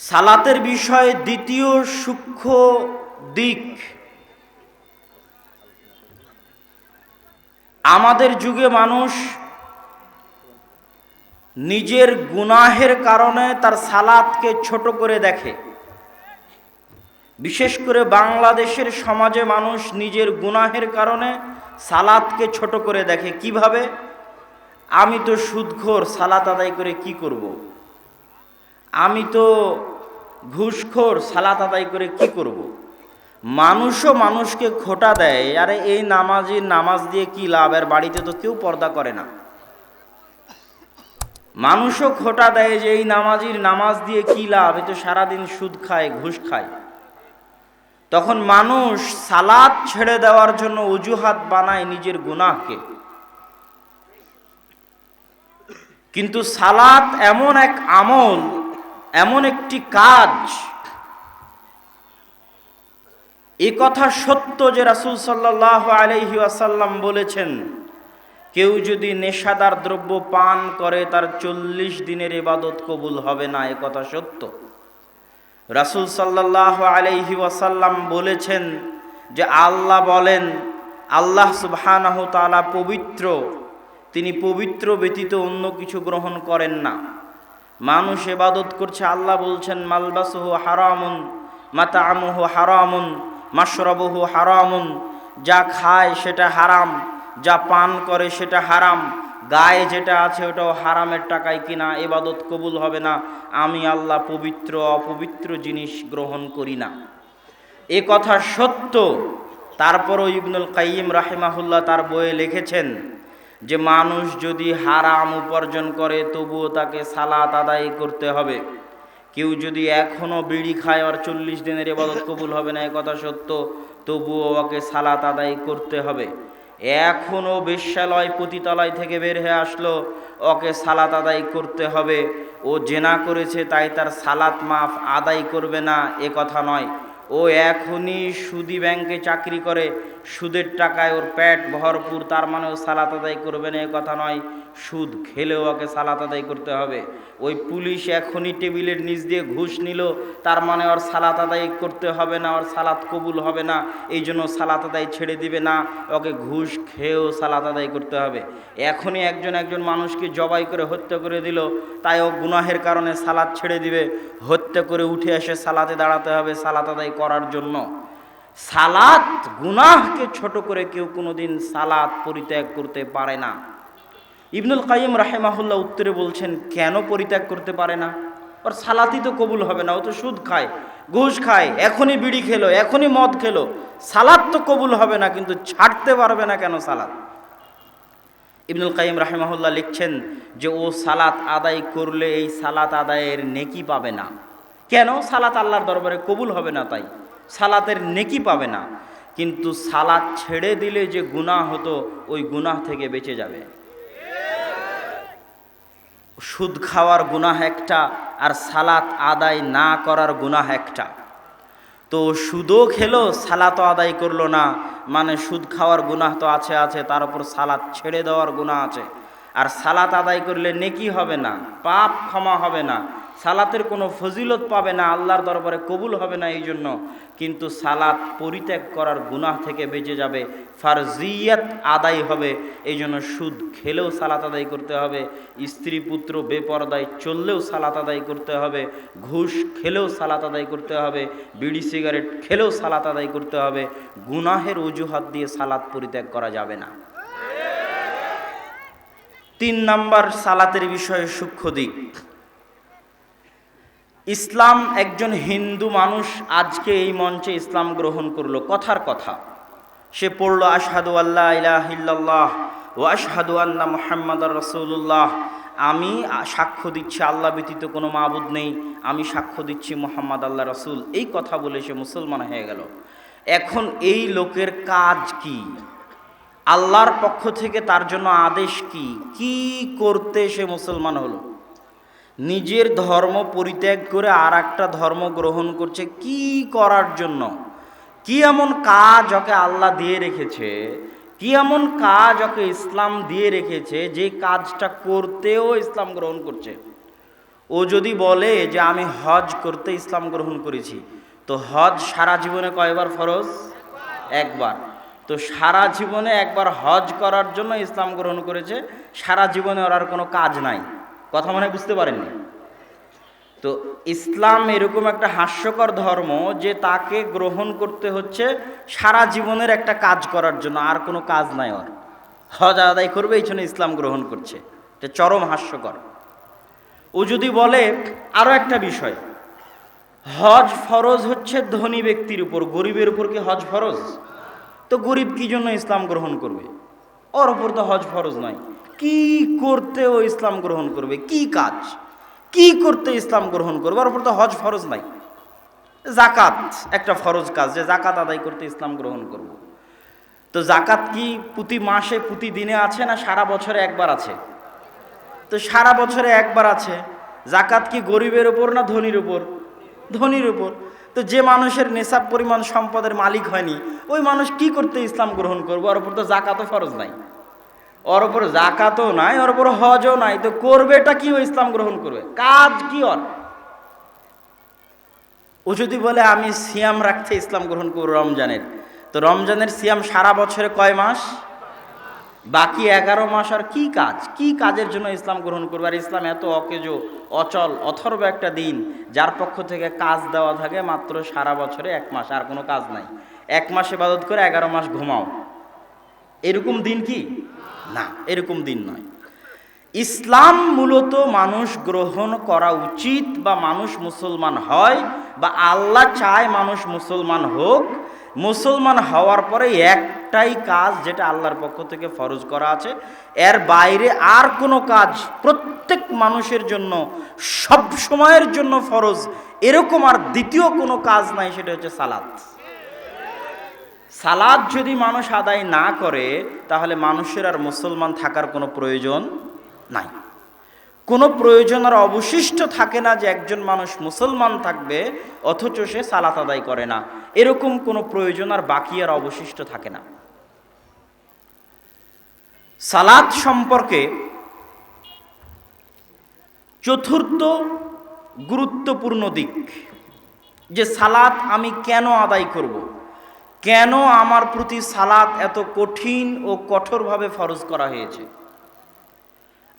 সালাতের বিষয়ে দ্বিতীয় সূক্ষ্ম দিক, আমাদের যুগে মানুষ নিজের গুনাহের কারণে তার সালাতকে ছোট করে দেখে। বিশেষ করে বাংলাদেশের সমাজে মানুষ নিজের গুনাহের কারণে সালাতকে ছোট করে দেখে। কিভাবে? আমি তো সুদখোর, সালাত আদায় করে কি করব? আমি তো ঘুষখোর, সালাত আদায় করে কি করব? মানুষও মানুষকে খোঁটা দেয়, আরে এই নামাজির নামাজ দিয়ে কি লাভ, এর বাড়িতে তো কেউ পর্দা করে না। মানুষও খোঁটা দেয় যে এই নামাজির নামাজ দিয়ে কি লাভ, এ তো সারাদিন সুদ খায়, ঘুষ খায়। তখন মানুষ সালাত ছেড়ে দেওয়ার জন্য অজুহাত বানায় নিজের গুনাহকে। কিন্তু সালাত এমন এক আমল, এমন একটি কাজ, এ কথা সত্য যে রাসূল সাল্লাল্লাহু আলাইহি ওয়াসাল্লাম বলেছেন, কেউ যদি নেশাদার দ্রব্য পান করে তার 40 দিনের ইবাদত কবুল হবে না। এ কথা সত্য। রাসূল সাল্লাল্লাহু আলাইহি ওয়াসাল্লাম বলেছেন যে আল্লাহ বলেন, আল্লাহ সুবহানাহু তাআলা পবিত্র, তিনি পবিত্র ব্যতীত অন্য কিছু গ্রহণ করেন না। মানুষ ইবাদত করছে, আল্লাহ বলছেন মালবাসুহু হারামুন মাতাআমুহু হারামুন মাশরাবুহু হারামুন, যা খায় সেটা হারাম, যা পান করে সেটা হারাম, গায়ে যেটা আছে ওটাও হারামের টাকায় কিনা, ইবাদত কবুল হবে না। আমি আল্লাহ পবিত্র, অপবিত্র জিনিস গ্রহণ করি না। এ কথা সত্য। তারপরও ইবনুল কাইয়িম রাহিমাহুল্লাহ তার বইয়ে লিখেছেন যে মানুষ যদি হারাম উপার্জন করে তবুও তাকে সালাত আদায় করতে হবে। কেউ যদি এখনও বিড়ি খায় আর 40 দিনের ইবাদত কবুল হবে না, এ কথা সত্য, তবুও ওকে সালাত আদায় করতে হবে। এখনও বেশ্যালয় পতিতালয় থেকে বের হয়ে আসলো, ওকে সালাত আদায় করতে হবে। ও জেনা করেছে তাই তার সালাত মাফ, আদায় করবে না, এ কথা নয়। ও এখনই সুদি ব্যাংকে চাকরি করে, সুদের টাকায় ওর পেট ভরপুর, তার মানে ও সালাত আদায় করবে না, এ কথা নয়। সুদ খেলেও ওকে সালাত আদায় করতে হবে। ওই পুলিশ এখনই টেবিলের নিচ দিয়ে ঘুষ নিল, তার মানে ওর সালাত আদায় করতে হবে না, ওর সালাত কবুল হবে না, এই জন্য সালাত আদায় ছেড়ে দিবে না, ওকে ঘুষ খেয়েও সালাত আদায় করতে হবে। এখনই একজন মানুষকে জবাই করে হত্যা করে দিল, তাই ও গুনাহের কারণে সালাত ছেড়ে দিবে, হত্যা করে উঠে এসে সালাতে দাঁড়াতে হবে সালাত আদায় করার জন্য। সালাত, গুনাহকে ছোট করে কেউ কোনোদিন সালাত পরিত্যাগ করতে পারে না। ইবনুল কাইয়িম রাহিমাহুল্লাহ উত্তরে বলছেন, কেন পরিত্যাগ করতে পারে না? ওর সালাতই তো কবুল হবে না, ও তো সুদ খায়, ঘুষ খায়, এখনই বিড়ি খেলো, এখনই মদ খেলো, সালাত তো কবুল হবে না, কিন্তু ছাড়তে পারবে না কেন সালাত? ইবনুল কাইয়িম রাহিমাহুল্লাহ লিখছেন যে ও সালাত আদায় করলে এই সালাত আদায়ের নেকি পাবে না। কেন? সালাত আল্লাহর দরবারে কবুল হবে না, তাই সালাতের নেকি পাবে না। কিন্তু সালাত ছেড়ে দিলে যে গুনাহ হতো, ওই গুনাহ থেকে বেঁচে যাবে। সুদ খাওয়ার গুনাহ একটা, আর সালাত আদায় না করার গুনাহ একটা। তো সুদও খেলো, সালাতও আদায় করলো না, মানে সুদ খাওয়ার গুনাহ তো আছে, তার উপর সালাত ছেড়ে দেওয়ার গুনাহ আছে। আর সালাত আদায় করলে নেকি হবে না, পাপ ক্ষমা হবে না, সালাতের কোনো ফজিলত পাবে না, আল্লাহর দরবারে কবুল হবে না এই জন্য। কিন্তু সালাত পরিত্যাগ করার গুনাহ থেকে বেঁচে যাবে, ফারজিয়াত আদায় হবে। এই জন্য সুদ খেলেও সালাত আদায় করতে হবে, স্ত্রী পুত্র বেপরদায় চললেও সালাত আদায় করতে হবে, ঘুষ খেলেও সালাত আদায় করতে হবে, বিড়ি সিগারেট খেলেও সালাত আদায় করতে হবে। গুনাহের অজুহাত দিয়ে সালাত পরিত্যাগ করা যাবে না। 3 নাম্বার সালাতের বিষয়ে সূক্ষ্ম দিক। ইসলাম, একজন হিন্দু মানুষ আজকে এই মঞ্চে ইসলাম গ্রহণ করলো, কথার কথা সে পড়লো আশহাদু আল্লা ইলাহা ইল্লাল্লাহ ওয়া আশহাদু আন্না মুহাম্মাদার রাসূলুল্লাহ, আমি সাক্ষ্য দিচ্ছি আল্লাহ ব্যতীত কোনো মাবুদ নেই, আমি সাক্ষ্য দিচ্ছি মুহাম্মদ আল্লাহ রাসূল, এই কথা বলে সে মুসলমান হয়ে গেল। এখন এই লোকের কাজ কি? আল্লাহর পক্ষ থেকে তার জন্য আদেশ কি? কি করতে সে মুসলমান হলো? নিজের ধর্ম পরিত্যাগ করে আর একটা ধর্ম গ্রহণ করছে, কি করার জন্য? কি এমন কাজ ওকে আল্লাহ দিয়ে রেখেছে, কি এমন কাজ ওকে ইসলাম দিয়ে রেখেছে যে কাজটা করতেও ইসলাম গ্রহণ করছে? ও যদি বলে যে আমি হজ করতে ইসলাম গ্রহণ করেছি, তো হজ সারা জীবনে কয়বার ফরজ? একবার। তো সারা জীবনে একবার হজ করার জন্য ইসলাম গ্রহণ করেছে, সারা জীবনে ওর আর কোনো কাজ নাই। কথা মনে হয় বুঝতে পারেননি? তো ইসলাম এরকম একটা হাস্যকর ধর্ম যে তাকে গ্রহণ করতে হচ্ছে সারা জীবনের একটা কাজ করার জন্য, আর কোনো কাজ নাই ওর। হজ আদায় করবে এই জন্য ইসলাম গ্রহণ করছে, এটা চরম হাস্যকর। ও যদি বলে আরও একটা বিষয়, হজ ফরজ হচ্ছে ধনী ব্যক্তির উপর, গরিবের উপর কি হজ ফরজ? তো গরিব কি জন্য ইসলাম গ্রহণ করবে? ওর উপর তো হজ ফরজ নয়। কি করতে ও ইসলাম গ্রহণ করবে? কি কাজ কি করতে ইসলাম গ্রহণ করবে? ওর উপর তো হজ ফরজ নাই। জাকাত একটা ফরজ কাজ, যে জাকাত আদায় করতে ইসলাম গ্রহণ করব। তো জাকাত কি প্রতি মাসে প্রতিদিনে আছে না সারা বছরে একবার আছে? তো সারা বছরে একবার আছে। জাকাত কি গরিবের উপর না ধনীর উপর? ধনীর উপর। তো যে মানুষের নেশাব পরিমাণ সম্পদের মালিক হয়নি, ওই মানুষ কি করতে ইসলাম গ্রহণ করবে? ওর উপর তো জাকাতও ফরজ নাই, ওর উপর জাকাতও নাই, ওর উপর হজও নাই। তো করবেটা কি? ও ইসলাম গ্রহণ করবে, কাজ কি ওর? ও যদি বলে আমি সিয়াম রাখতে ইসলাম গ্রহণ করবো রমজানের, তো রমজানের সিয়াম সারা বছরে কয় মাস? বাকি 11 মাস। আর কি কাজ, কি কাজের জন্য ইসলাম গ্রহণ করবে? আর ইসলাম এত অকেজো, অচল, অথর্ব একটা দিন, যার পক্ষ থেকে কাজ দেওয়া থাকে মাত্র সারা বছরে 1 মাস, আর কোনো কাজ নাই। 1 মাস ইবাদত করে 11 মাস ঘুমাও, এরকম দিন কি? না, এরকম দিন নয়। ইসলাম মূলত মানুষ গ্রহণ করা উচিত, বা মানুষ মুসলমান হয়, বা আল্লাহ চায় মানুষ মুসলমান হোক। মুসলমান হওয়ার পরে একটাই কাজ যেটা আল্লাহর পক্ষ থেকে ফরজ করা আছে, এর বাইরে আর কোনো কাজ প্রত্যেক মানুষের জন্য সব সময়ের জন্য ফরজ, এরকম আর দ্বিতীয় কোনো কাজ নাই, সেটা হচ্ছে সালাত। সালাত যদি মানুষ আদায় না করে, তাহলে মানুষের আর মুসলমান থাকার কোনো প্রয়োজন নাই। কোনো প্রয়োজন আর অবশিষ্ট থাকে না যে একজন মানুষ মুসলমান থাকবে অথচ সে সালাত আদায় করে না, এরকম কোনো প্রয়োজন আর বাকি আর অবশিষ্ট থাকে না। সালাত সম্পর্কে চতুর্থ গুরুত্বপূর্ণ দিক, যে সালাত আমি কেন আদায় করব, কেন আমার প্রতি সালাত এত কঠিন ও কঠোরভাবে ফরজ করা হয়েছে।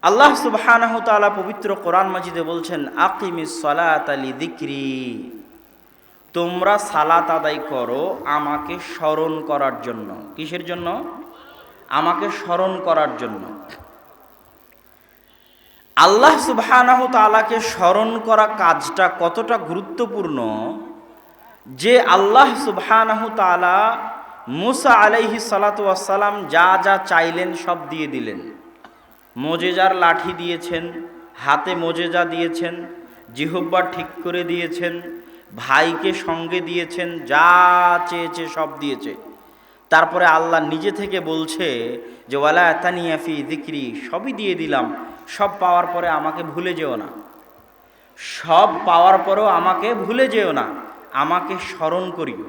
আল্লাহ সুবহানাহু ওয়া তাআলা পবিত্র কোরআন মাজিদে বলছেন, আকিমিস সালাতা লিযিকরি, তোমরা সালাত আদায় করো আমাকে স্মরণ করার জন্য। কিসের জন্য? আমাকে স্মরণ করার জন্য। আল্লাহ সুবহানাহু ওয়া তাআলাকে স্মরণ করা কাজটা কতটা গুরুত্বপূর্ণ, যে আল্লাহ সুবহানাহু ওয়া তাআলা মুসা আলাইহিস সালাতু ওয়াস সালাম যা যা চাইলেন সব দিয়ে দিলেন। মোজেজার লাঠি দিয়েছেন, হাতে মোজেজা দিয়েছেন, জিহ্বা ঠিক করে দিয়েছেন, ভাইকে সঙ্গে দিয়েছেন, যা চেয়েছে সব দিয়েছে। তারপরে আল্লাহ নিজে থেকে বলছে যে ওয়ালা তানিয়া ফি যিকরি, সবই দিয়ে দিলাম, সব পাওয়ার পরে আমাকে ভুলে যেও না, সব পাওয়ার পরেও আমাকে ভুলে যেও না, আমাকে স্মরণ করিও।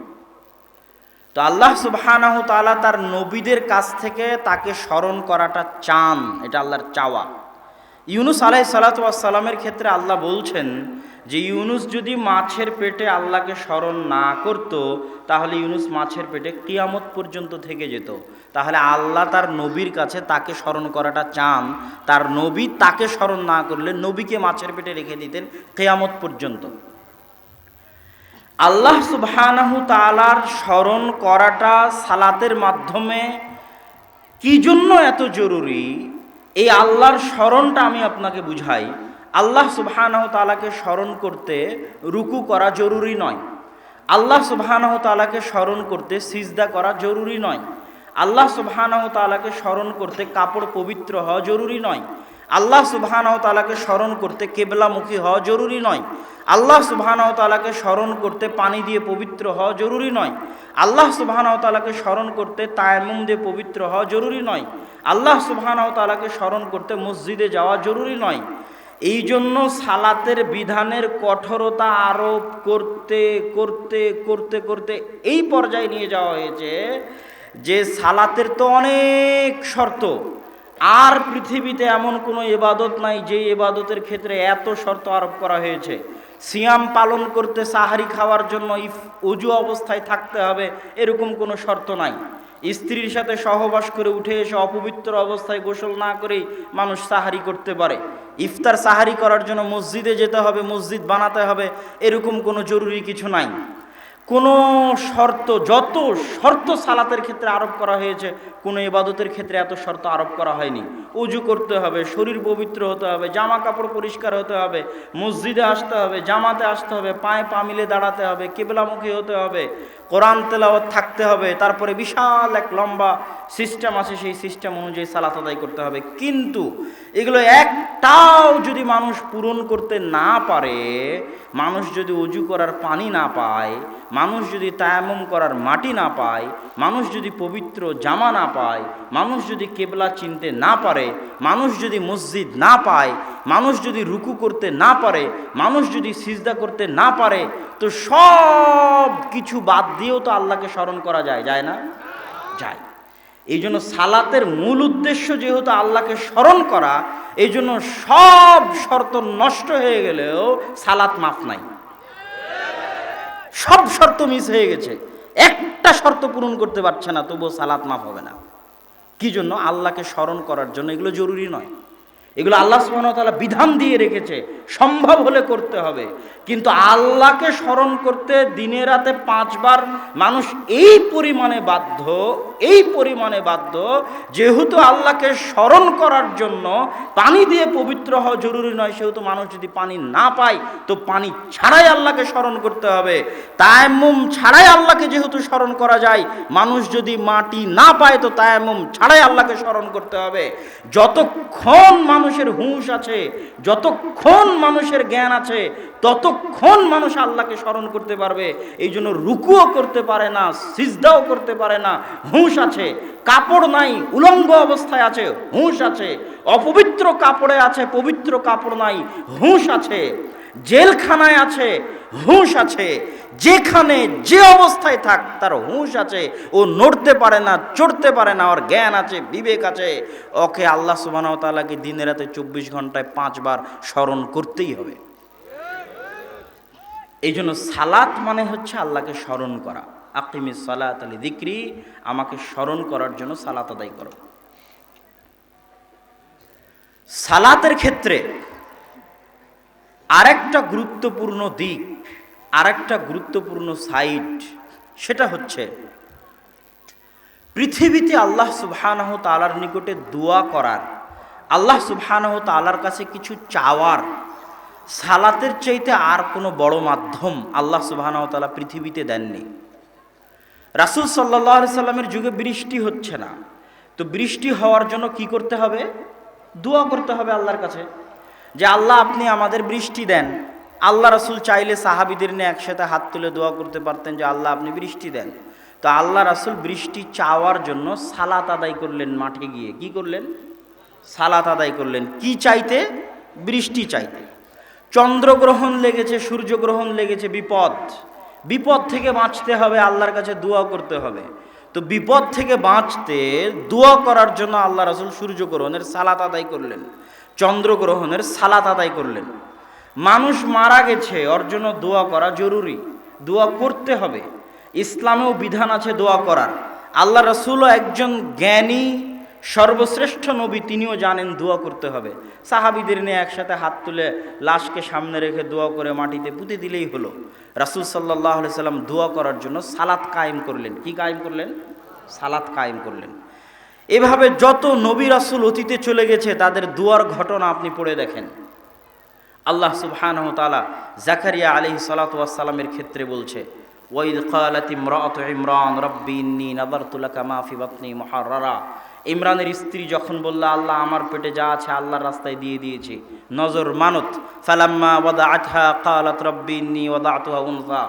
তো আল্লাহ সুবহানাহু ওয়া তাআলা তার নবীদের কাছ থেকে তাকে স্মরণ করাটা চান, এটা আল্লাহর চাওয়া। ইউনুস আলাইহিস সালাতু ওয়াস সালামের ক্ষেত্রে আল্লাহ বলছেন যে ইউনুস যদি মাছের পেটে আল্লাহকে স্মরণ না করত, তাহলে ইউনুস মাছের পেটে কিয়ামত পর্যন্ত থেকে যেত। তাহলে আল্লাহ তার নবীর কাছে তাকে স্মরণ করাটা চান, তার নবী তাকে স্মরণ না করলে নবীকে মাছের পেটে রেখে দিতেন কিয়ামত পর্যন্ত। আল্লাহ সুবহানাহু তাআলার স্মরণ করাটা সালাতের মাধ্যমে কি জন্য এত জরুরি, এই আল্লাহর স্মরণটা আমি আপনাকে বুঝাই। আল্লাহ সুবহানাহু তাআলাকে স্মরণ করতে রুকু করা জরুরি নয়, আল্লাহ সুবহানাহু তাআলাকে স্মরণ করতে সিজদা করা জরুরি নয়, আল্লাহ সুবহানাহু তাআলাকে স্মরণ করতে কাপড় পবিত্র হওয়া জরুরি নয়, আল্লাহ সুবহানাহু তাআলাকে স্মরণ করতে কিবলামুখী হওয়া জরুরি নয়, আল্লাহ সুবহানাহু তাআলাকে স্মরণ করতে পানি দিয়ে পবিত্র হওয়া জরুরি নয়, আল্লাহ সুবহানাহু তাআলাকে স্মরণ করতে তায়াম্মুম দিয়ে পবিত্র হওয়া জরুরি নয়, আল্লাহ সুবহানাহু তাআলাকে স্মরণ করতে মসজিদে যাওয়া জরুরি নয়। এই জন্য সালাতের বিধানের কঠোরতা আরোপ করতে করতে করতে করতে এই পর্যায়ে নিয়ে যাওয়া হয়েছে যে সালাতের তো অনেক শর্ত, আর পৃথিবীতে এমন কোনো ইবাদত নাই যে ইবাদতের ক্ষেত্রে এত শর্ত আরোপ করা হয়েছে। সিয়াম পালন করতে, সাহারি খাওয়ার জন্য ওযু অবস্থায় থাকতে হবে, এরকম কোনো শর্ত নাই। স্ত্রীর সাথে সহবাস করে উঠে এসে অপবিত্র অবস্থায় গোসল না করেই মানুষ সাহারি করতে পারে। ইফতার সাহারি করার জন্য মসজিদে যেতে হবে, মসজিদ বানাতে হবে, এরকম কোনো জরুরি কিছু নাই। কোনো শর্ত, যত শর্ত সালাতের ক্ষেত্রে আরোপ করা হয়েছে, কোনো ইবাদতের ক্ষেত্রে এত শর্ত আরোপ করা হয়নি। ওযু করতে হবে, শরীর পবিত্র হতে হবে, জামা কাপড় পরিষ্কার হতে হবে, মসজিদে আসতে হবে, জামাতে আসতে হবে, পায়ে পা মিলে দাঁড়াতে হবে, কিবলামুখী হতে হবে, কোরআন তেলাওয়াত থাকতে হবে, তারপরে বিশাল এক লম্বা সিস্টেম আছে, সেই সিস্টেম অনুযায়ী সালাত আদায় করতে হবে। কিন্তু এগুলো একটাও যদি মানুষ পূরণ করতে না পারে, মানুষ যদি ওযু করার পানি না পায়, মানুষ যদি তায়াম্মুম করার মাটি না পায়, মানুষ যদি পবিত্র জামা না পায়, মানুষ যদি কেবলা চিনতে না পারে, মানুষ যদি মসজিদ না পায়, মানুষ যদি রুকু করতে না পারে, মানুষ যদি সিজদা করতে না পারে, তো সব কিছু বাদ দিয়েও তো আল্লাহকে স্মরণ করা যায়, যায় না? যায়। এই জন্য সালাতের মূল উদ্দেশ্য যেহেতু আল্লাহকে স্মরণ করা, এই জন্য সব শর্ত নষ্ট হয়ে গেলেও সালাত মাফ নাই। সব শর্ত মিস হয়ে গেছে, একটা শর্ত পূরণ করতে পারছে না, তবুও সালাত মাফ হবে না। কি জন্য? আল্লাহকে স্মরণ করার জন্য। এগুলো জরুরি নয়, এগুলো আল্লাহ সুবহানাহু ওয়া তাআলা বিধান দিয়ে রেখেছে, সম্ভব হলে করতে হবে। কিন্তু আল্লাহকে স্মরণ করতে দিনে রাতে 5 বার মানুষ এই পরিমাণে বাধ্য, যেহেতু আল্লাহকে স্মরণ করার জন্য পানি দিয়ে পবিত্র হওয়া জরুরি নয়, সেহেতু মানুষ যদি পানি না পায় তো পানি ছাড়াই আল্লাহকে স্মরণ করতে হবে। তায়াম্মুম ছাড়াই আল্লাহকে যেহেতু স্মরণ করা যায়, মানুষ যদি মাটি না পায় তো তায়াম্মুম ছাড়াই আল্লাহকে স্মরণ করতে হবে। যতক্ষণ মানুষের হুঁশ আছে, যতক্ষণ মানুষের জ্ঞান আছে, ততক্ষণ মানুষ আল্লাহকে স্মরণ করতে পারবে। এই জন্য রুকুও করতে পারে না, সিজদাও করতে পারে না, হুঁশ আছে। কাপড় নাই, উলঙ্গ অবস্থায় আছে, হুঁশ আছে। অপবিত্র কাপড়ে আছে, পবিত্র কাপড় নাই, হুঁশ আছে। জেলখানায় আছে, হুঁশ আছে। যেখানে যে অবস্থায় থাক তার হুঁশ আছে, ও নড়তে পারে না, চড়তে পারে না, ওর জ্ঞান আছে, বিবেক আছে। ওকে আল্লাহ সুবহানাহু ওয়া তাআলাকে দিনে রাতে 24 ঘন্টায় 5 বার স্মরণ করতেই হবে। এই জন্য সালাত মানে হচ্ছে আল্লাহকে স্মরণ করা। আকিমিস সালাতা লিযিকরি, আমাকে স্মরণ করার জন্য সালাত আদায় করো। সালাতের ক্ষেত্রে আরেকটা গুরুত্বপূর্ণ দিক, আরেকটা গুরুত্বপূর্ণ সাইড, সেটা হচ্ছে পৃথিবীতে আল্লাহ সুবহানাহু তাআলার নিকটে দোয়া করার, আল্লাহ সুবহানাহু তাআলার কাছে কিছু চাওয়ার, সালাতের চাইতে আর কোনো বড় মাধ্যম আল্লাহ সুবহানাহু তাআলা পৃথিবীতে দেননি। রাসূল সাল্লাল্লাহু আলাইহি সাল্লামের যুগে বৃষ্টি হচ্ছে না, তো বৃষ্টি হওয়ার জন্য কি করতে হবে? দোয়া করতে হবে আল্লাহর কাছে, যে আল্লাহ আপনি আমাদের বৃষ্টি দেন। আল্লাহ রাসূল চাইলে সাহাবীদের নিয়ে একসাথে হাত তুলে দোয়া করতে পারতেন যে আল্লাহ আপনি বৃষ্টি দেন। তো আল্লাহ রাসূল বৃষ্টি চাওয়ার জন্য সালাত আদায় করলেন, মাঠে গিয়ে কি করলেন? সালাত আদায় করলেন। কি চাইতে? বৃষ্টি চাইতে। চন্দ্রগ্রহণ লেগেছে, সূর্যগ্রহণ লেগেছে, বিপদ থেকে বাঁচতে হবে, আল্লাহর কাছে দোয়া করতে হবে। তো বিপদ থেকে বাঁচতে দোয়া করার জন্য আল্লাহ রাসূল সূর্যগ্রহণের সালাত আদায় করলেন, চন্দ্রগ্রহণের সালাত আদায় করলেন। মানুষ মারা গেছে, ওর জন্য দোয়া করা জরুরি, দোয়া করতে হবে। ইসলামেও বিধান আছে দোয়া করার। আল্লাহ রাসূলও একজন জ্ঞানী সর্বশ্রেষ্ঠ নবী, তিনিও জানেন দোয়া করতে হবে। সাহাবীদের নিয়ে একসাথে হাত তুলে লাশকে সামনে রেখে দোয়া করে মাটিতে পুঁতে দিলেই হলো। রাসূল সাল্লাল্লাহু আলাইহি সাল্লাম দোয়া করার জন্য সালাত কায়েম করলেন। কি কায়েম করলেন? সালাত কায়েম করলেন। এভাবে যত নবী রাসূল অতীতে চলে গেছে তাদের দোয়ার ঘটনা আপনি পড়ে দেখেন। আল্লাহ সুবহানাহু ওয়া তাআলা জাকারিয়া আলাইহিস সালাতু ওয়াস সালামের ক্ষেত্রে বলছে, ওয়াইদ ক্বালাত ইমরাতু ইমরান রাব্বি ইন্নী নাযারতু লাকা মা ফি বাতনি মুহাররারা। ইমরানের স্ত্রী যখন বলল আল্লাহ আমার পেটে যা আছে আল্লাহর রাস্তায় দিয়ে দিয়েছি, নজর মানত। ফালাম্মা ওয়াদাআতহা ক্বালাত রাব্বি ইন্নী ওয়াদাতুহা উনসা।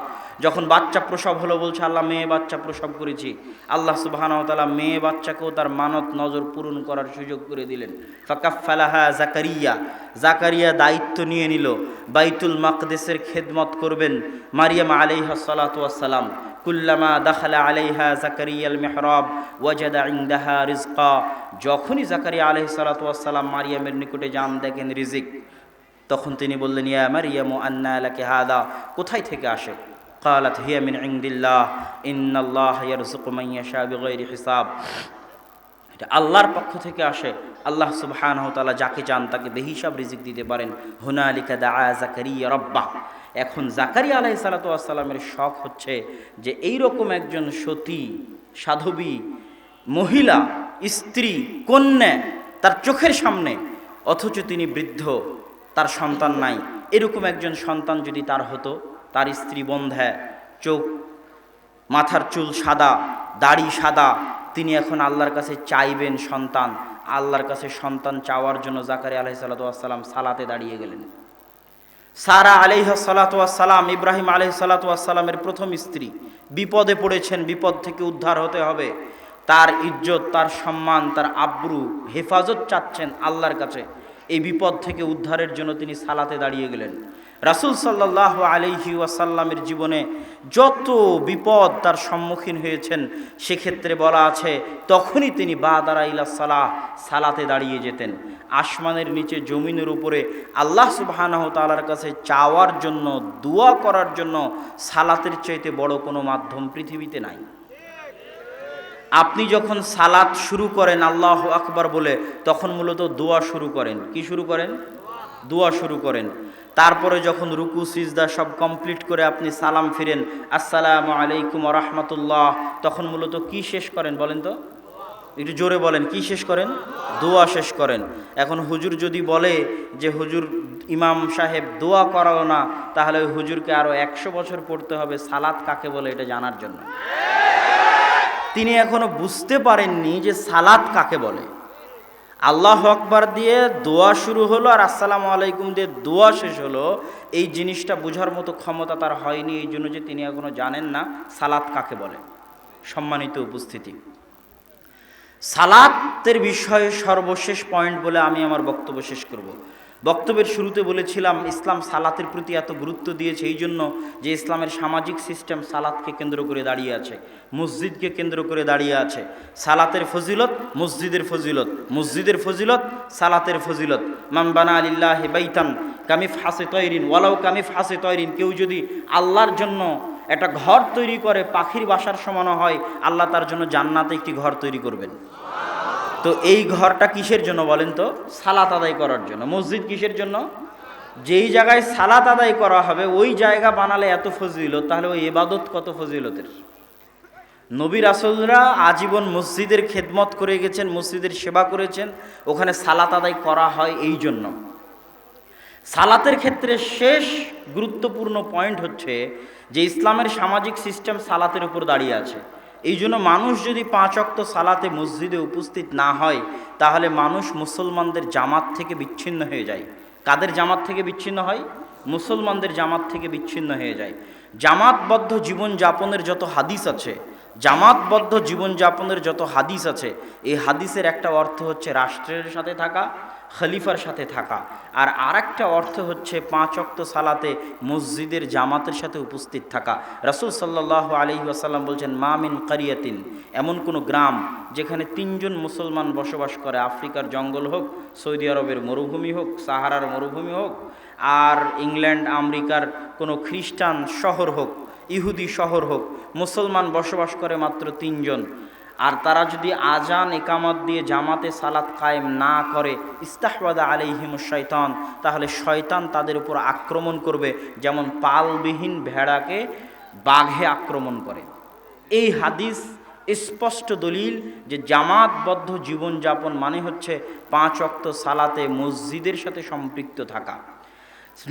যখন বাচ্চা প্রসব হলো বলছে আল্লাহ মেয়ে বাচ্চা প্রসব করেছি। আল্লাহ সুবহানাহু ওয়া তাআলা মেয়ে বাচ্চাকেও তার মানত নজর পূরণ করার সুযোগ করে দিলেন। ফাকাফালাহা জাকারিয়া, জাকারিয়া দায়িত্ব নিয়ে নিল বাইতুল মাকদেসের খেদমত করবেন। মারিয়াম আলাইহা সালাতু ওয়াস সালাম কুল্লামা দাখালা আলাইহা জাকারিয়াল মিহরাব ওয়াজাদা ইনদাহা রিজকা, যখনই জাকারিয়া আলাইহিস সালাতু ওয়াস সালাম মারিয়ামের নিকটে যান দেখেন রিজিক, তখন তিনি বললেন ইয়া মারিয়ামু আন্না লাকি হাদা, কোথায় থেকে আসে? ক্বালাত হিয়া মিন ইনদিল্লাহ ইন্নাল্লাহ ইয়ারযুকু মান ইয়াশা বিগাইরি হিসাব, এটা আল্লাহর পক্ষ থেকে আসে। আল্লাহ সুবহানাহু ওয়া তাআলা যাকে চান তাকে বেহিসাব রিজিক দিতে পারেন। হুনালিকা দাআ জাকারিয়া রাব্বাহ। এখন জাকারিয়া আলাইহিস সালাতু ওয়াস সালামের শখ হচ্ছে যে এইরকম একজন সতী সাধবী মহিলা, স্ত্রী, কন্যা তার চোখের সামনে, অথচ তিনি বৃদ্ধ, তার সন্তান নাই। এরকম একজন সন্তান যদি তার হতো, তার স্ত্রী বন্ধ্যা, চোখ মাথার চুল সাদা, দাড়ি সাদা, তিনি এখন আল্লাহর কাছে চাইবেন সন্তান। আল্লাহর কাছে সন্তান চাওয়ার জন্য জাকারিয়া আলাইহিস সালাতু ওয়াস সালাম সালাতে দাঁড়িয়ে গেলেন। সারা আলাইহিস সালাতু ওয়াস সালাম, ইব্রাহিম আলাইহিস সালাতু ওয়াস সালামের প্রথম স্ত্রী, বিপদে পড়েছেন, বিপদ থেকে উদ্ধার হতে হবে, তার ইজ্জত, তার সম্মান, তার আব্রু হেফাজত চাচ্ছেন আল্লাহর কাছে। এই বিপদ থেকে উদ্ধারের জন্য তিনি সালাতে দাঁড়িয়ে গেলেন। রাসূল সাল্লাল্লাহু আলাইহি ওয়াসাল্লামের জীবনে যত বিপদ তার সম্মুখীন হয়েছেন, সেক্ষেত্রে বলা আছে তখনই তিনি বাদারা ইলা সালাহ, সালাতে দাঁড়িয়ে যেতেন। আসমানের নিচে জমিনের উপরে আল্লাহ সুবহানাহু ওয়া তাআলার কাছে চাওয়ার জন্য, দোয়া করার জন্য সালাতের চাইতে বড় কোনো মাধ্যম পৃথিবীতে নাই। আপনি যখন সালাত শুরু করেন আল্লাহু আকবার বলে, তখন মূলত দোয়া শুরু করেন। কি শুরু করেন? দোয়া শুরু করেন। তারপরে যখন রুকু সিজদা সব কমপ্লিট করে আপনি সালাম ফিরেন, আসসালামু আলাইকুম ওয়া রাহমাতুল্লাহ, তখন মূলত কি শেষ করেন বলেন তো? একটু জোরে বলেন, কি শেষ করেন? দোয়া শেষ করেন। এখন হুজুর যদি বলে যে হুজুর ইমাম সাহেব দোয়া করালো না, তাহলে ওই হুজুরকে আরো 100 বছর পড়তে হবে সালাত কাকে বলে এটা জানার জন্য। তিনি এখনো বুঝতে পারেননি যে সালাত কাকে বলে। আল্লাহু আকবার দিয়ে দোয়া শুরু হলো আর আসসালামু আলাইকুম দিয়ে দোয়া শেষ হলো, এই জিনিসটা বোঝার মতো ক্ষমতা তার হয়নি, এই জন্য যে তিনি এখনো জানেন না সালাত কাকে বলে। সম্মানিত উপস্থিতি, সালাতের বিষয়ে সর্বশেষ পয়েন্ট বলে আমি আমার বক্তব্য শেষ করব। বক্তব্যের শুরুতে বলেছিলাম ইসলাম সালাতের প্রতি এত গুরুত্ব দিয়েছে এই জন্য যে ইসলামের সামাজিক সিস্টেম সালাতকে কেন্দ্র করে দাঁড়িয়ে আছে, মসজিদকে কেন্দ্র করে দাঁড়িয়ে আছে। সালাতের ফজিলত, মসজিদের ফজিলত, মসজিদের ফজিলত, সালাতের ফজিলত। মান বানা লিল্লাহি বাইতান কামিফহাসি তয়রিন ওয়ালাউ কামিফহাসি তয়রিন, কেউ যদি আল্লাহর জন্য একটা ঘর তৈরি করে পাখির বাসার সমান হয়, আল্লাহ তার জন্য জান্নাতে একটি ঘর তৈরি করবেন। তো এই ঘরটা কিসের জন্য বলেন তো? সালাত আদায় করার জন্য। মসজিদ কিসের জন্য? যেই জায়গায় সালাত আদায় করা হবে ওই জায়গা বানালে এত ফজিলত, তাহলে ওই ইবাদত কত ফজিলতের। নবী রাসূলরা আজীবন মসজিদের খেদমত করে গেছেন, মসজিদের সেবা করেছেন, ওখানে সালাত আদায় করা হয় এই জন্য। সালাতের ক্ষেত্রে শেষ গুরুত্বপূর্ণ পয়েন্ট হচ্ছে যে ইসলামের সামাজিক সিস্টেম সালাতের উপর দাঁড়িয়ে আছে। এই জন্য মানুষ যদি 5 ওয়াক্ত সালাতে মসজিদে উপস্থিত না হয়, তাহলে মানুষ মুসলমানদের জামাত থেকে বিচ্ছিন্ন হয়ে যায়। কাদের জামাত থেকে বিচ্ছিন্ন হয়? মুসলমানদের জামাত থেকে বিচ্ছিন্ন হয়ে যায়। জামাতবদ্ধ জীবনযাপনের যত হাদিস আছে, জামাতবদ্ধ জীবনযাপনের যত হাদিস আছে, এই হাদিসের একটা অর্থ হচ্ছে রাষ্ট্রের সাথে থাকা, খলিফার সাথে থাকা, আর আরেকটা অর্থ হচ্ছে 5 ওয়াক্ত সালাতে মসজিদের জামাতের সাথে উপস্থিত থাকা। রাসূল সাল্লাল্লাহু আলাইহি ওয়াসাল্লাম বলছেন মা মিন কারিয়াতিন, এমন কোনো গ্রাম যেখানে 3 জন মুসলমান বসবাস করে, আফ্রিকার জঙ্গল হোক, সৌদি আরবের মরুভূমি হোক, সাহারার মরুভূমি হোক, আর ইংল্যান্ড আমেরিকার কোনো খ্রিস্টান শহর হোক, ইহুদি শহর হোক, মুসলমান বসবাস করে মাত্র 3 জন, আর তারা যদি আজান একামত দিয়ে জামাতে সালাত কায়েম না করে, ইস্তাহওয়াদা আলাইহিমুশ শয়তান, তাহলে শয়তান তাদের উপর আক্রমণ করবে, যেমন পালবিহীন ভেড়াকে বাঘে আক্রমণ করে। এই হাদিস স্পষ্ট দলিল যে জামাতবদ্ধ জীবনযাপন মানে হচ্ছে 5 ওয়াক্ত সালাতে মসজিদের সাথে সম্পৃক্ত থাকা।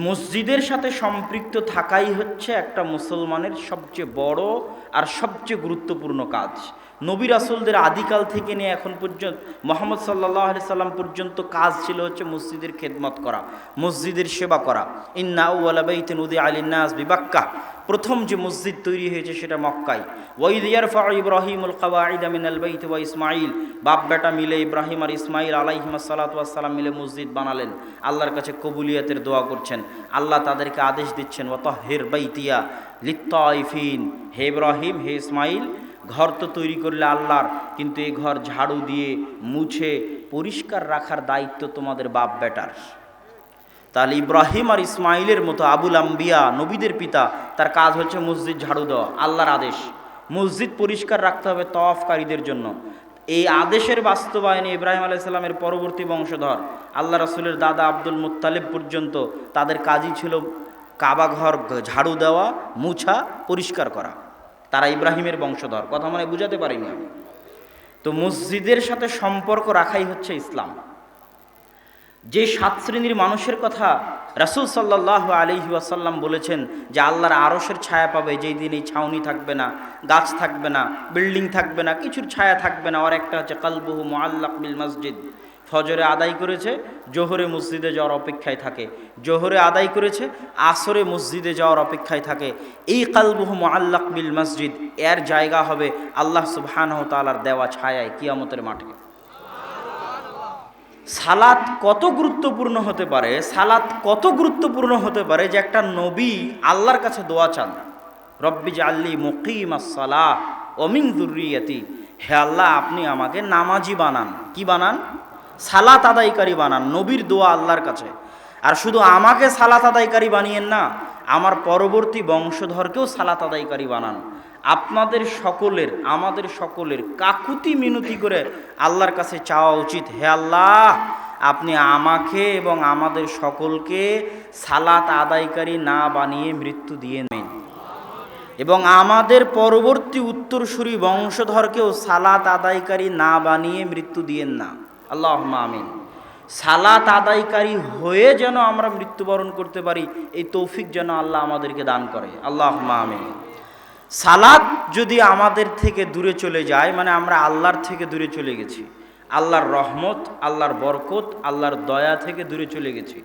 মসজিদের সাথে সম্পৃক্ত থাকাই হচ্ছে একটা মুসলমানের সবচেয়ে বড় আর সবচেয়ে গুরুত্বপূর্ণ কাজ। নবী রাসূলদের আদিকাল থেকে নিয়ে এখন পর্যন্ত মুহাম্মদ সাল্লাল্লাহু আলাইহি সাল্লাম পর্যন্ত কাজ ছিল হচ্ছে মসজিদের খেদমত করা, মসজিদের সেবা করা। ইন্না আউওয়ালা বাইতিন উদিআ লিন-নাস বিবাক্কাহ, প্রথম যে মসজিদ তৈরি হয়েছে সেটা মক্কায়। ওয়াইদ ইয়ারফাউ ইব্রাহিমুল কাওয়াইদা মিনাল বাইতি ওয়া ইসমাঈল, বাপ বেটা মিলে ইব্রাহিম আর ইসমাঈল আলাইহিমুস সালাতু ওয়াস সালাম মিলে মসজিদ বানালেন, আল্লাহর কাছে কবুলিয়তের দোয়া করছেন। আল্লাহ তাদেরকে আদেশ দিচ্ছেন ওয়া তাহহির বাইতিয়া লিত-তাইফিন, হে ইব্রাহিম হে ইসমাঈল, ঘর তো তৈরি করলে আল্লাহর, কিন্তু এই ঘর ঝাড়ু দিয়ে মুছে পরিষ্কার রাখার দায়িত্ব তোমাদের বাপ বেটার। তাহলে ইব্রাহিম আর ইসমাইলের মতো আবুল আম্বিয়া, নবীদের পিতা, তার কাজ হচ্ছে মসজিদ ঝাড়ু দেওয়া, আল্লাহর আদেশ। মসজিদ পরিষ্কার রাখতে হবে তওয়াফকারীদের জন্য। এই আদেশের বাস্তবায়নে ইব্রাহিম আলাইহিস সালামের পরবর্তী বংশধর আল্লাহ রাসূলের দাদা আব্দুল মুত্তালিব পর্যন্ত তাদের কাজই ছিল কাবা ঘর ঝাড়ু দেওয়া, মুছা, পরিষ্কার করা। তারা ইব্রাহিমের বংশধর, কথা মানে বুঝাতে পারিনি আমি। তো মসজিদের সাথে সম্পর্ক রাখাই হচ্ছে ইসলাম। যে 7 শ্রেণীর মানুষের কথা রাসূল সাল্লাল্লাহু আলাইহি ওয়াসাল্লাম বলেছেন যে আল্লাহর আরশের ছায়া পাবে, যেই দিন এই ছাউনি থাকবে না, গাছ থাকবে না, বিল্ডিং থাকবে না, কিছুর ছায়া থাকবে না। আর একটা হচ্ছে কালবুহু মুআল্লাক বিল মসজিদ, ফজরে আদায় করেছে, জোহরে মসজিদে যাওয়ার অপেক্ষায় থাকে, জোহরে আদায় করেছে, আসরে মসজিদে যাওয়ার অপেক্ষায় থাকে। এই কালবুহু মুআল্লাক বিল মসজিদ, এর জায়গা হবে আল্লাহ সুবহানাহু ওয়া তাআলার দেওয়া ছায়ায় কিয়ামতের মাঠে। সালাত কত গুরুত্বপূর্ণ হতে পারে, সালাত কত গুরুত্বপূর্ণ হতে পারে যে একটা নবী আল্লাহর কাছে দোয়া চান, রব্বি জাআলনি মুকিমাস সালাহ ওয়া মিন যুররিয়াতি, হে আল্লাহ আপনি আমাকে নামাজি বানান। কি বানান? সালাত আদায়কারী বানান। নবীর দোয়া আল্লাহর কাছে। আর শুধু আমাকে সালাত আদায়কারী বানিয়েন না, আমার পরবর্তী বংশধরকেও সালাত আদায়কারী বানান। আপনাদের সকলের, আমাদের সকলের কাকুতি মিনতি করে আল্লাহর কাছে চাওয়া উচিত, হে আল্লাহ আপনি আমাকে এবং আমাদের সকলকে সালাত আদায়কারী না বানিয়ে মৃত্যু দিয়ে নেন, এবং আমাদের পরবর্তী উত্তরসূরি বংশধরকেও সালাত আদায়কারী না বানিয়ে মৃত্যু দিয়েন না। আল্লাহুম্মা আমিন। সালাত আদায়কারী হয়ে যেন আমরা মৃত্যুবরণ করতে পারি, এই তৌফিক যেন আল্লাহ আমাদেরকে দান করে। আল্লাহুম্মা আমিন। সালাত যদি আমাদের থেকে দূরে চলে যায়, মানে আমরা আল্লাহর থেকে দূরে চলে গেছি, আল্লাহর রহমত, আল্লাহর বরকত, আল্লাহর দয়া থেকে দূরে চলে গেছি,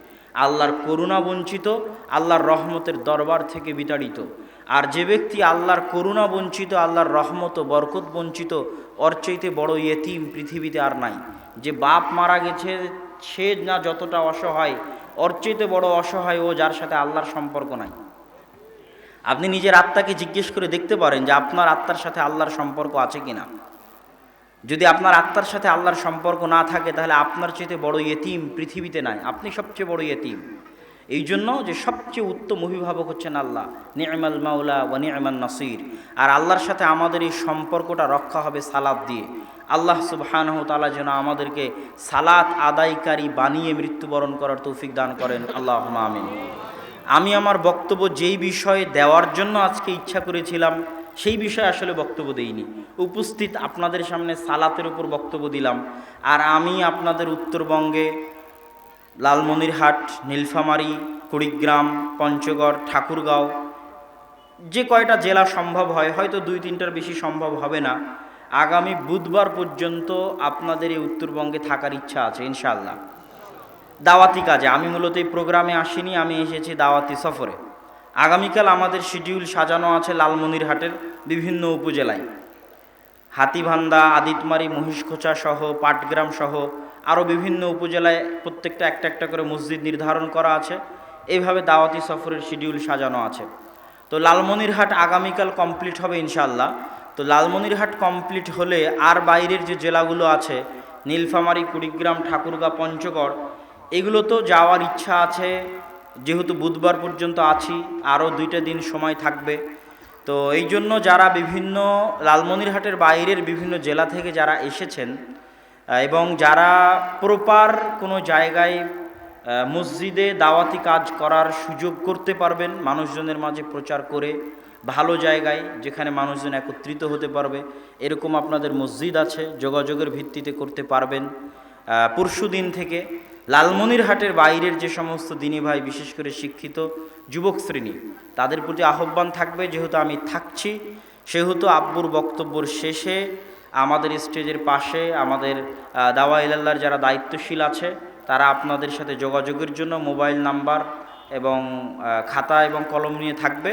আল্লাহর করুণা বঞ্চিত, আল্লাহর রহমতের দরবার থেকে বিতাড়িত। আর যে ব্যক্তি আল্লাহর করুণা বঞ্চিত, আল্লাহর রহমত ও বরকত বঞ্চিত, ওর চাইতে বড় ইয়েতিম পৃথিবীতে আর নাই। যে বাপ মারা গেছে সে না যতটা অসহায়, ওর চাইতে বড় অসহায় ও যার সাথে আল্লাহর সম্পর্ক নাই। আপনি নিজের আত্মাকে জিজ্ঞেস করে দেখতে পারেন যে আপনার আত্মার সাথে আল্লাহর সম্পর্ক আছে কিনা। যদি আপনার আত্মার সাথে আল্লাহর সম্পর্ক না থাকে, তাহলে আপনার চাইতে বড় ইয়েতিম পৃথিবীতে নাই, আপনি সবচেয়ে বড় ইয়েতিম। এই জন্য যে সবচেয়ে উত্তম অভিভাবক হচ্ছেন আল্লাহ, নি'মাল মাওলা ওয়া নি'মান নাসির। আর আল্লাহর সাথে আমাদের এই সম্পর্কটা রক্ষা হবে সালাত দিয়ে। আল্লাহ সুবহানাহু ওয়া তাআলা যেন আমাদেরকে সালাত আদায়কারী বানিয়ে মৃত্যুবরণ করার তৌফিক দান করেন। আল্লাহুম্মা আমিন। আমি আমার বক্তব্য যেই বিষয়ে দেওয়ার জন্য আজকে ইচ্ছা করেছিলাম, সেই বিষয়ে আসলে বক্তব্য দেইনি। উপস্থিত আপনাদের সামনে সালাতের উপর বক্তব্য দিলাম। আর আমি আপনাদের উত্তরবঙ্গে লালমনিরহাট, নীলফামারী, কুড়িগ্রাম, পঞ্চগড়, ঠাকুরগাঁও, যে কয়টা জেলা সম্ভব হয়, হয়তো 2-3টার বেশি সম্ভব হবে না, আগামী বুধবার পর্যন্ত আপনাদের এই উত্তরবঙ্গে থাকার ইচ্ছা আছে ইনশাআল্লাহ, দাওয়াতি কাজে। আমি মূলত এই প্রোগ্রামে আসিনি, আমি এসেছি দাওয়াতি সফরে। আগামীকাল আমাদের শিডিউল সাজানো আছে লালমনিরহাটের বিভিন্ন উপজেলায়, হাতীভান্দা, আদিতমারি, মহিষখোচা সহ, পাটগ্রাম সহ আরও বিভিন্ন উপজেলায় প্রত্যেকটা একটা একটা করে মসজিদ নির্ধারণ করা আছে। এইভাবে দাওয়াতি সফরের শিডিউল সাজানো আছে। তো লালমনিরহাট আগামীকাল কমপ্লিট হবে ইনশাআল্লাহ। তো লালমনিরহাট কমপ্লিট হলে আর বাইরের যে জেলাগুলো আছে, নীলফামারী, কুড়িগ্রাম, ঠাকুরগাঁও, পঞ্চগড়, এগুলো তো যাওয়ার ইচ্ছা আছে। যেহেতু বুধবার পর্যন্ত আছি, আরও 2টা দিন সময় থাকবে। তো এই জন্য যারা বিভিন্ন লালমনিরহাটের বাইরের বিভিন্ন জেলা থেকে যারা এসেছেন এবং যারা প্রপার কোনো জায়গায় মসজিদে দাওয়াতি কাজ করার সুযোগ করতে পারবেন, মানুষজনের মাঝে প্রচার করে, ভালো জায়গায় যেখানে মানুষজন একত্রিত হতে পারবে, এরকম আপনাদের মসজিদ আছে, যোগাযোগের ভিত্তিতে করতে পারবেন। পরশু দিন থেকে লালমনিরহাটের বাইরের যে সমস্ত দিনী ভাই, বিশেষ করে শিক্ষিত যুবক শ্রেণী, তাদের প্রতি আহ্বান থাকবে, যেহেতু আমি থাকছি সেহেতু আব্বুর বক্তব্যর শেষে আমাদের স্টেজের পাশে আমাদের দাওয়া ইলাল্লাহর যারা দায়িত্বশীল আছে তারা আপনাদের সাথে যোগাযোগের জন্য মোবাইল নাম্বার এবং খাতা এবং কলম নিয়ে থাকবে।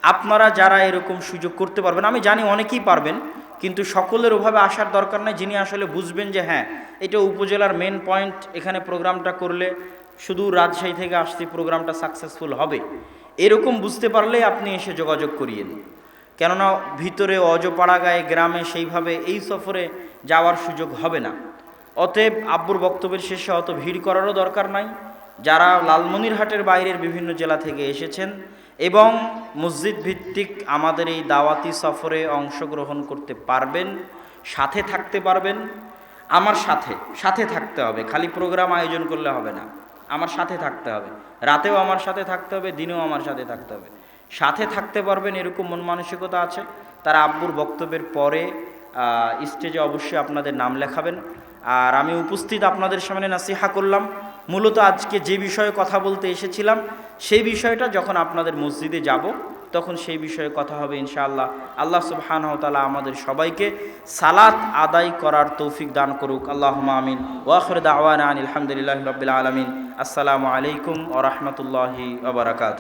আপনারা যারা এরকম সুযোগ করতে পারবেন, আমি জানি অনেকেই পারবেন, কিন্তু সকলের ওভাবে আসার দরকার নেই। যিনি আসলে বুঝবেন যে হ্যাঁ এটা উপজেলার মেন পয়েন্ট, এখানে প্রোগ্রামটা করলে শুধু রাজশাহী থেকে আসতে প্রোগ্রামটা সাকসেসফুল হবে, এরকম বুঝতে পারলেই আপনি এসে যোগাযোগ করিয়েন। কেননা ভিতরে অজপাড়া গায়ে গ্রামে সেইভাবে এই সফরে যাওয়ার সুযোগ হবে না। অতএব আব্বুর বক্তব্যের শেষে অত ভিড় করারও দরকার নাই। যারা লালমনিরহাটের বাইরের বিভিন্ন জেলা থেকে এসেছেন এবং মসজিদ ভিত্তিক আমাদের এই দাওয়াতি সফরে অংশগ্রহণ করতে পারবেন, সাথে থাকতে পারবেন, আমার সাথে থাকতে হবে। খালি প্রোগ্রাম আয়োজন করলে হবে না, আমার সাথে থাকতে হবে। রাতেও আমার সাথে থাকতে হবে, দিনেও আমার সাথে থাকতে হবে। সাথে থাকতে পারবেন এরকম মন মানসিকতা আছে তারা আব্বুর বক্তব্যের পরে স্টেজে অবশ্যই আপনাদের নাম লেখাবেন। আর আমি উপস্থিত আপনাদের সামনে নাসিহা করলাম। মূলত আজকে যে বিষয়ে কথা বলতে এসেছিলাম সেই বিষয়টা যখন আপনাদের মসজিদে যাব তখন সেই বিষয়ে কথা হবে ইনশাআল্লাহ। আল্লাহ সুবহানাহু ওয়া তাআলা আমাদের সবাইকে সালাত আদায় করার তৌফিক দান করুক। আল্লাহুম্মা আমিন। ওয়া আখিরু দাওয়ানা আনিল হামদুলিল্লাহি রাব্বিল আলামিন। আসসালামু আলাইকুম ওয়া রাহমাতুল্লাহি ওয়া বারাকাতুহু।